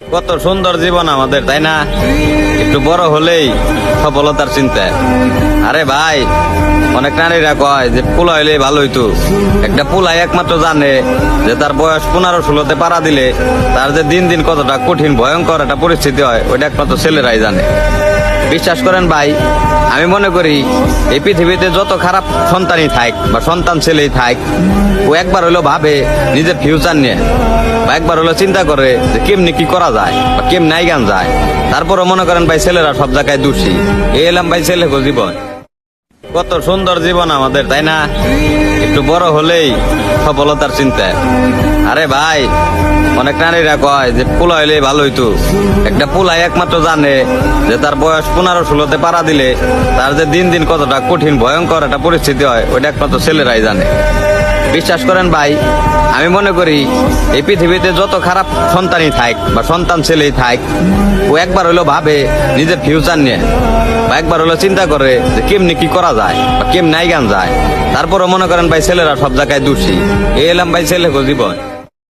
কত সুন্দর জীবন আমাদের, তাই না? একটু বড় হলেই সফলতার চিন্তা। আরে ভাই, অনেক নারীরা কয় যে পোলা হইলে ভালো হইতো। একটা পোলাই একমাত্র জানে যে তার বয়স 15-16-তে পাড়া দিলে তার যে দিন দিন কতটা কঠিন ভয়ঙ্কর একটা পরিস্থিতি হয়, ওইটা একমাত্র ছেলেরাই জানে। বিশ্বাস করেন ভাই, আমি মনে করি এই পৃথিবীতে যত খারাপ সন্তানই থাক বা সন্তান ছেলেই থাক, ও একবার হলো ভাবে নিজের ফিউচার নিয়ে, বা একবার হলো চিন্তা করে যে কেমনি কি করা যায় বা কেমনি গান যায়। তারপরও মনে করেন ভাই, ছেলেরা সব জায়গায় দোষী। এই এলাম ভাই ছেলে জীবন। কত সুন্দর জীবন আমাদের, তাই না? একটু বড় হলেই সফলতার চিন্তা। আরে ভাই, অনেক নারীরা কয় যে পোলা হইলে ভালো হইতো। একটা পোলাই একমাত্র জানে যে তার বয়স 15-16-তে পাড়া দিলে তার যে দিন দিন কতটা কঠিন ভয়ঙ্কর একটা পরিস্থিতি হয়, ওইটা একমাত্র ছেলেরাই জানে। বিশ্বাস করেন ভাই, আমি মনে করি এই পৃথিবীতে যত খারাপ সন্তানই থাক বা সন্তান ছেলেই থাক, ও একবার হলো ভাবে নিজের ফিউচার নিয়ে, বা একবার হলো চিন্তা করে যে কেমনি কি করা যায় বা কেমনি গান যায়। তারপরও মনে করেন ভাই, ছেলেরা সব জায়গায় দোষী। এই এলাম ভাই ছেলে জীবন।